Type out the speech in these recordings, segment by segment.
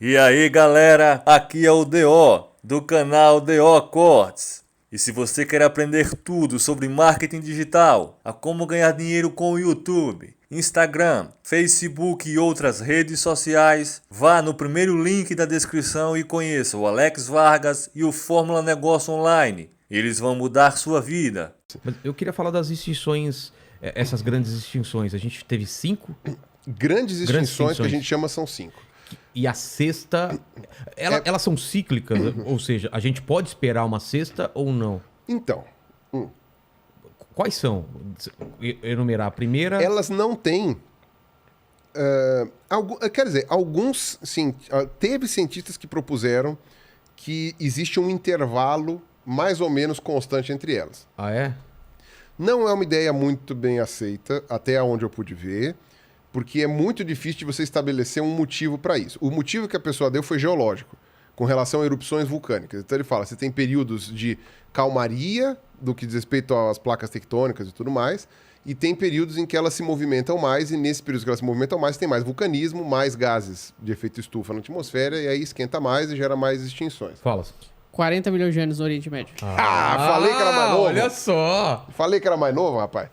E aí galera, aqui é o DO, do canal DO Cortes. E se você quer aprender tudo sobre marketing digital, a como ganhar dinheiro com o YouTube, Instagram, Facebook e outras redes sociais, vá no primeiro link da descrição e conheça o Alex Vargas e o Fórmula Negócio Online. Eles vão mudar sua vida. Mas eu queria falar das extinções, essas grandes extinções. A gente teve 5 Grandes extinções que a gente chama são 5. e a sexta... Elas são cíclicas, ou seja, a gente pode esperar uma sexta ou não? Então, Quais são? Enumerar a primeira... elas não têm... quer dizer, alguns... teve cientistas que propuseram que existe um intervalo mais ou menos constante entre elas. Ah, é? Não é uma ideia muito bem aceita, até onde eu pude ver, porque é muito difícil de você estabelecer um motivo para isso. O motivo que a pessoa deu foi geológico, com relação a erupções vulcânicas. Então ele fala, você tem períodos de calmaria, do que diz respeito às placas tectônicas e tudo mais, e tem períodos em que elas se movimentam mais, e nesse período que elas se movimentam mais, tem mais vulcanismo, mais gases de efeito estufa na atmosfera, e aí esquenta mais e gera mais extinções. Fala. 40 milhões de anos no Oriente Médio. Falei que era mais novo. Olha só! Falei que era mais novo, rapaz.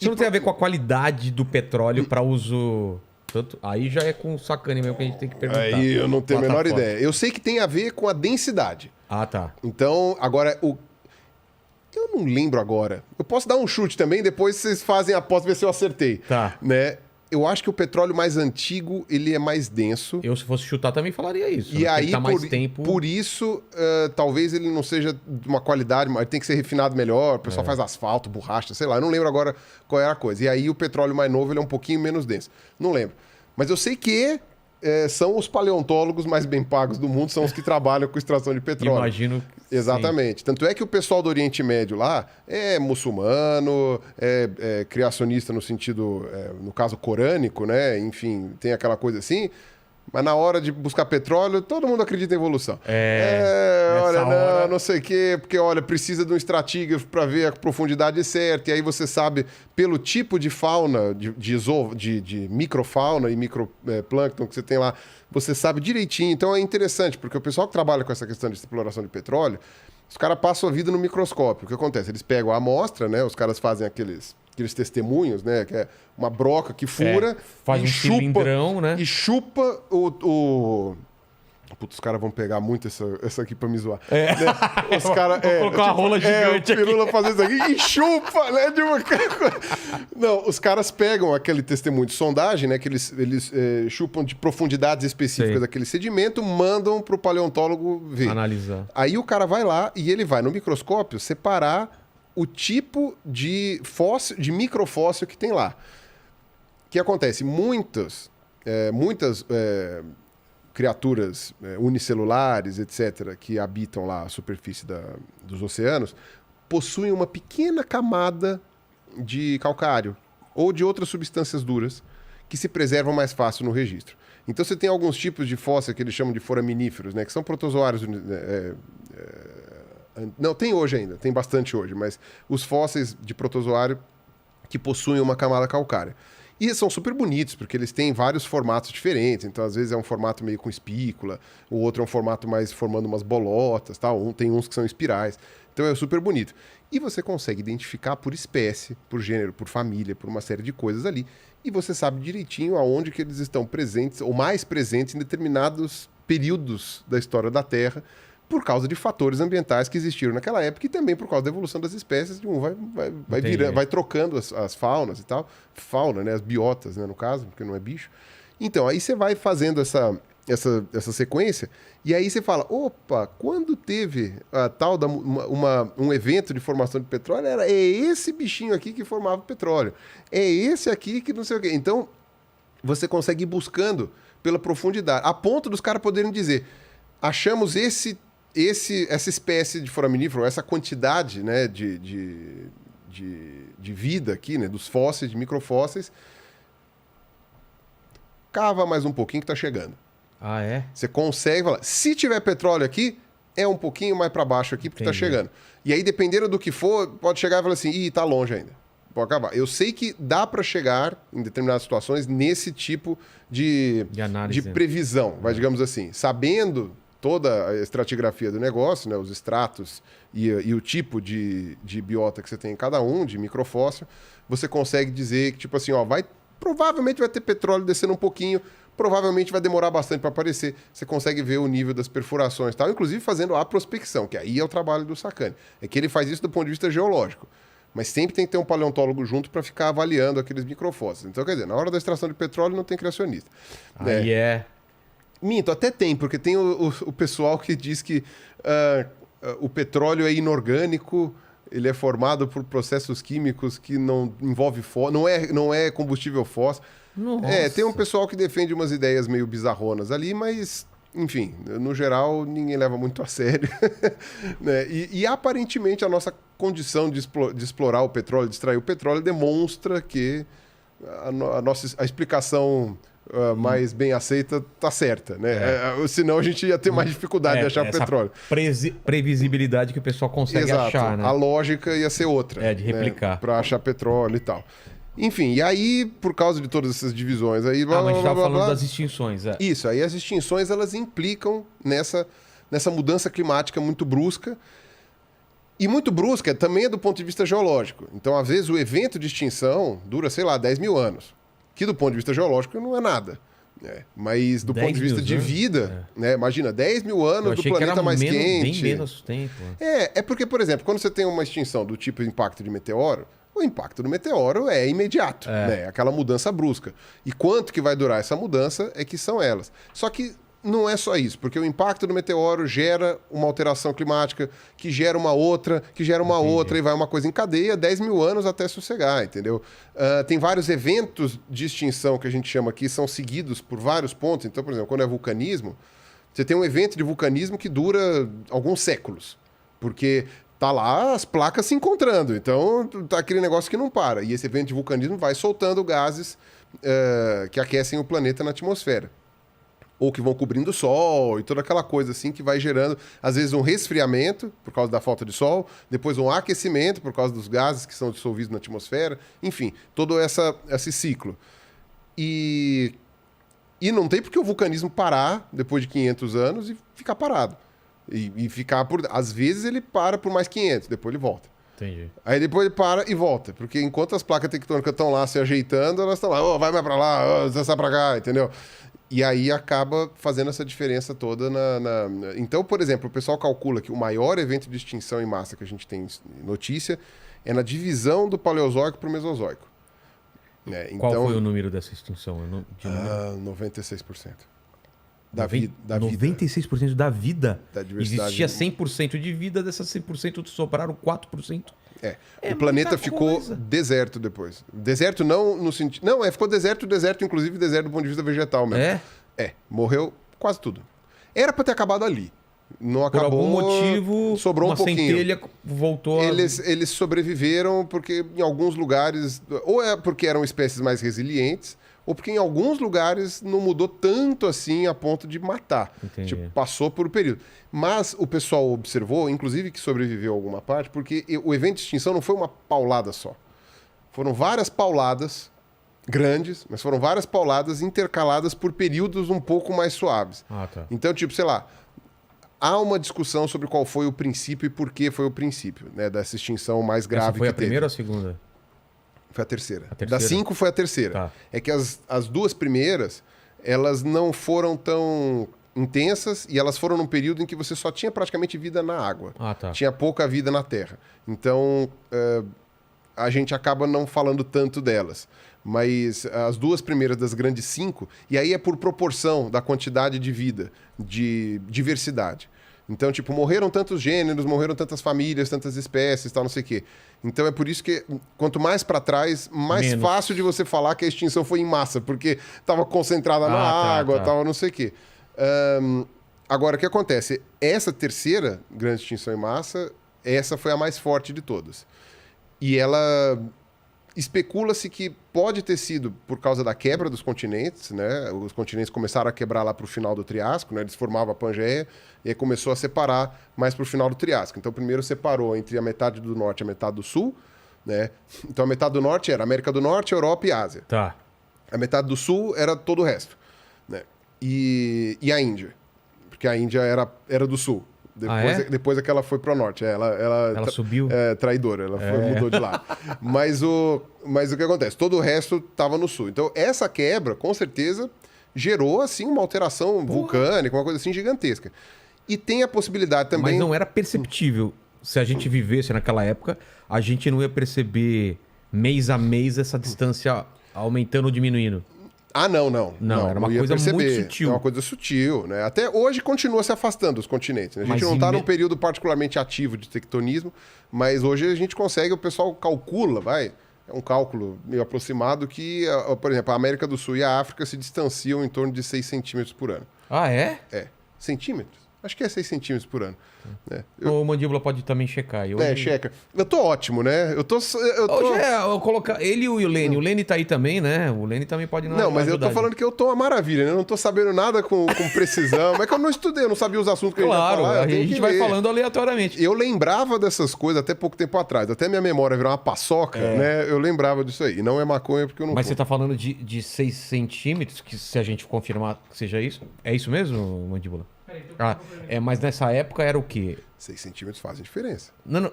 Isso não tem a ver com a qualidade do petróleo para uso... Tanto... Aí já é com sacane mesmo que a gente tem que perguntar. Aí eu não tenho a menor Plataforma. ideia. Eu sei que tem a ver com a densidade. Ah, tá. Então, agora, eu não lembro agora. Eu posso dar um chute também, depois vocês fazem a aposta ver se eu acertei. Tá. Né? Eu acho que o petróleo mais antigo, ele é mais denso. Eu, se fosse chutar, também falaria isso. E né? aí, Ele tá mais tempo... por isso, talvez ele não seja de uma qualidade, mas tem que ser refinado melhor. O pessoal faz asfalto, borracha, sei lá. Eu não lembro agora qual era a coisa. E aí, o petróleo mais novo, ele é um pouquinho menos denso. Não lembro. Mas eu sei que são os paleontólogos mais bem pagos do mundo, são os que trabalham com extração de petróleo. Imagino. Exatamente. Sim. Tanto é que o pessoal do Oriente Médio lá é muçulmano, é criacionista no sentido, no caso, corânico, né? Enfim, tem aquela coisa assim. Mas na hora de buscar petróleo, todo mundo acredita em evolução. Hora... não sei o quê, porque, olha, precisa de um estratígrafo para ver a profundidade certa, e aí você sabe, pelo tipo de fauna, de microfauna e microplâncton que você tem lá, você sabe direitinho. Então é interessante, porque o pessoal que trabalha com essa questão de exploração de petróleo, os caras passam a vida no microscópio. O que acontece? Eles pegam a amostra, né? Os caras fazem aqueles testemunhos, né? Que é uma broca que fura faz e um chupa, cilindrão, né? E chupa o... Putz, os caras vão pegar muito essa aqui pra me zoar. Né? Os caras... Vou colocar uma rola gigante o Pirula fazer isso aqui e chupa, né? Não, os caras pegam aquele testemunho de sondagem, né? Que eles chupam de profundidades específicas daquele sedimento, mandam pro paleontólogo ver. Analisar. Aí o cara vai lá e ele vai no microscópio separar o tipo de fóssil, de microfóssil que tem lá. O que acontece? Muitas criaturas unicelulares, etc., que habitam lá a superfície dos oceanos, possuem uma pequena camada de calcário ou de outras substâncias duras que se preservam mais fácil no registro. Então você tem alguns tipos de fóssil que eles chamam de foraminíferos, né, que são protozoários... Não, tem hoje ainda, tem bastante hoje, mas os fósseis de protozoário que possuem uma camada calcária. E são super bonitos, porque eles têm vários formatos diferentes. Então, às vezes, é um formato meio com espícula, o outro é um formato mais formando umas bolotas, tal. Tem uns que são espirais. Então, é super bonito. E você consegue identificar por espécie, por gênero, por família, por uma série de coisas ali. E você sabe direitinho aonde que eles estão presentes, ou mais presentes em determinados períodos da história da Terra, por causa de fatores ambientais que existiram naquela época e também por causa da evolução das espécies, de vai trocando as faunas e tal. Fauna, né? As biotas, né? No caso, porque não é bicho. Então, aí você vai fazendo essa sequência e aí você fala, opa, quando teve a tal um evento de formação de petróleo, é esse bichinho aqui que formava o petróleo. É esse aqui que não sei o quê. Então, você consegue ir buscando pela profundidade, a ponto dos caras poderem dizer, achamos essa espécie de foraminífero, essa quantidade, né, de vida aqui, né, dos fósseis, de microfósseis, cava mais um pouquinho que está chegando. Ah, é? Você consegue falar, se tiver petróleo aqui, é um pouquinho mais para baixo aqui porque está chegando. E aí, dependendo do que for, pode chegar e falar assim, tá longe ainda. pode acabar. Eu sei que dá para chegar, em determinadas situações, nesse tipo de análise, previsão, digamos assim. Sabendo toda a estratigrafia do negócio, né, os estratos e o tipo de biota que você tem em cada um, de microfóssil, você consegue dizer que, tipo assim, ó, provavelmente vai ter petróleo descendo um pouquinho, provavelmente vai demorar bastante para aparecer. Você consegue ver o nível das perfurações e tal, inclusive fazendo a prospecção, que aí é o trabalho do Sacani. É que ele faz isso do ponto de vista geológico. Mas sempre tem que ter um paleontólogo junto para ficar avaliando aqueles microfósseis. Então, quer dizer, na hora da extração de petróleo não tem criacionista. Aí Minto, até tem, porque tem o pessoal que diz que o petróleo é inorgânico, ele é formado por processos químicos que não envolve fósforo, não é combustível fóssil. Nossa. Tem um pessoal que defende umas ideias meio bizarronas ali, mas, enfim, no geral, ninguém leva muito a sério. Né? E aparentemente a nossa condição de explorar o petróleo, de extrair o petróleo, demonstra que a explicação mais bem aceita tá certa, né? Senão a gente ia ter mais dificuldade de achar petróleo. Previsibilidade que o pessoal consegue achar, né? A lógica ia ser outra. De replicar. Né? Para achar petróleo e tal. Enfim, e aí, por causa de todas essas divisões aí... mas a gente estava falando das extinções. Isso, aí as extinções, elas implicam nessa mudança climática muito brusca. E muito brusca também é do ponto de vista geológico. Então, às vezes, o evento de extinção dura, sei lá, 10 mil anos. Que do ponto de vista geológico não é nada. Né? Mas do ponto de vista de vida, né? Imagina, 10 mil anos do planeta mais quente. Bem menos tempo. É porque, por exemplo, quando você tem uma extinção do tipo impacto de meteoro, o impacto do meteoro é imediato, né? Aquela mudança brusca. E quanto que vai durar essa mudança é que são elas. Só que não é só isso, porque o impacto do meteoro gera uma alteração climática, que gera uma outra, que gera uma outra, e vai uma coisa em cadeia, 10 mil anos até sossegar, entendeu? Tem vários eventos de extinção que a gente chama aqui, são seguidos por vários pontos. Então, por exemplo, quando é vulcanismo, você tem um evento de vulcanismo que dura alguns séculos, porque tá lá as placas se encontrando, então tá aquele negócio que não para. E esse evento de vulcanismo vai soltando gases que aquecem o planeta na atmosfera. Ou que vão cobrindo o sol e toda aquela coisa assim que vai gerando, às vezes, um resfriamento por causa da falta de sol, depois um aquecimento por causa dos gases que são dissolvidos na atmosfera, enfim, todo esse ciclo. E não tem porque o vulcanismo parar depois de 500 anos e ficar parado. E ficar às vezes ele para por mais 500, depois ele volta. Entendi. Aí depois ele para e volta, porque enquanto as placas tectônicas estão lá se ajeitando, elas estão lá, vai mais pra lá, sai pra cá, entendeu? E aí acaba fazendo essa diferença toda Então, por exemplo, o pessoal calcula que o maior evento de extinção em massa que a gente tem notícia é na divisão do Paleozoico para o Mesozoico. Então, qual foi o número dessa extinção? 96%. Da 96% da vida? Da diversidade. Existia 100% de vida, dessas 100% sobraram 4%. O planeta ficou deserto depois. Deserto não no sentido... Não, ficou deserto, inclusive deserto do ponto de vista vegetal mesmo. Morreu quase tudo. Era para ter acabado ali. Não acabou. Por algum motivo, sobrou um pouquinho. Centelha voltou Eles sobreviveram porque em alguns lugares... Ou é porque eram espécies mais resilientes, ou porque em alguns lugares não mudou tanto assim a ponto de matar. Tipo, passou por um período. Mas o pessoal observou, inclusive que sobreviveu alguma parte, porque o evento de extinção não foi uma paulada só. Foram várias pauladas grandes, mas foram várias pauladas intercaladas por períodos um pouco mais suaves. Então, tipo, sei lá, há uma discussão sobre qual foi o princípio e por que foi o princípio, né, dessa extinção mais grave que teve. Foi a primeira ou a segunda? Foi a terceira. Das 5 foi a terceira. Tá. É que as duas primeiras, elas não foram tão intensas e elas foram num período em que você só tinha praticamente vida na água. Tinha pouca vida na terra. Então, a gente acaba não falando tanto delas. Mas as duas primeiras das grandes 5, e aí é por proporção da quantidade de vida, de diversidade. Então, tipo, morreram tantos gêneros, morreram tantas famílias, tantas espécies, tal, não sei o quê. Então é por isso que quanto mais para trás, mais fácil de você falar que a extinção foi em massa, porque estava concentrada na água, tava não sei o quê. Agora, o que acontece? Essa terceira grande extinção em massa, essa foi a mais forte de todas. E ela... Especula-se que pode ter sido por causa da quebra dos continentes, né? Os continentes começaram a quebrar lá para o final do Triássico, né? Eles formavam a Pangeia e aí começou a separar mais para o final do Triássico. Então, primeiro separou entre a metade do norte e a metade do sul, né? Então a metade do norte era América do Norte, Europa e Ásia. Tá. A metade do sul era todo o resto, né? E a Índia, porque a Índia era do sul. Depois é que ela foi para o norte. Ela subiu? Traidora, mudou de lado. Mas o que acontece? Todo o resto estava no sul. Então, essa quebra, com certeza, gerou assim, uma alteração vulcânica, uma coisa assim gigantesca. E tem a possibilidade também... Mas não era perceptível. Se a gente vivesse naquela época, a gente não ia perceber mês a mês essa distância aumentando ou diminuindo. Ah, não. Não, era uma ia coisa perceber. muito sutil. É uma coisa sutil, né? Até hoje continua se afastando os continentes, né? A gente Mas não está num período particularmente ativo de tectonismo, mas hoje a gente consegue, o pessoal calcula, é um cálculo meio aproximado que, por exemplo, a América do Sul e a África se distanciam em torno de 6 centímetros por ano. Ah, é? É. Centímetros? Acho que é 6 centímetros por ano. Né? O Mandíbula pode também checar. Checa. Eu tô ótimo, né? Hoje eu colocar ele e o Lene. O Lene tá aí também, né? O Lene também pode Não, mas eu tô falando que eu tô uma maravilha, né? Eu não tô sabendo nada com precisão. Mas é que eu não estudei, eu não sabia os assuntos que a gente ia falar. A gente vai falando aleatoriamente. Eu lembrava dessas coisas até pouco tempo atrás. Até minha memória virar uma paçoca, né? Eu lembrava disso aí. E não é maconha porque eu não... Mas você tá falando de 6 centímetros, que se a gente confirmar que seja isso? É isso mesmo, Mandíbula? Mas nessa época era o quê? 6 centímetros fazem diferença. Não.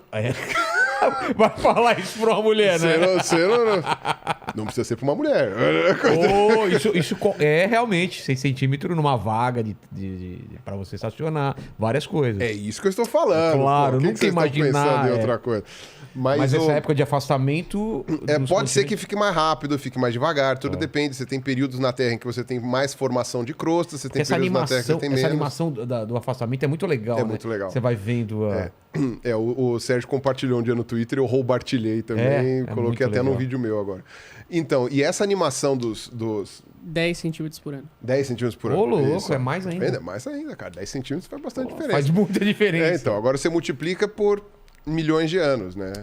Vai falar isso pra uma mulher, né? Não precisa ser pra uma mulher. Isso é realmente 6 centímetros numa vaga pra você estacionar. Várias coisas. É isso que eu estou falando. Claro, nunca imaginar. Em outra coisa. Mas essa época de afastamento... pode ser que fique mais rápido, fique mais devagar. Tudo depende. Você tem períodos na Terra em que você tem mais formação de crosta, você tem períodos na Terra que você tem menos. Essa animação do afastamento é muito legal, É muito legal. Você vai vendo... O Sérgio compartilhou um dia no Twitter, eu roubartilhei também, coloquei até num vídeo meu agora. Então, e essa animação dos 10 centímetros por ano. 10 centímetros por ano. Ô, louco, é mais ainda. É mais ainda, cara. 10 centímetros faz bastante diferença. Faz muita diferença. Então, agora você multiplica por milhões de anos, né?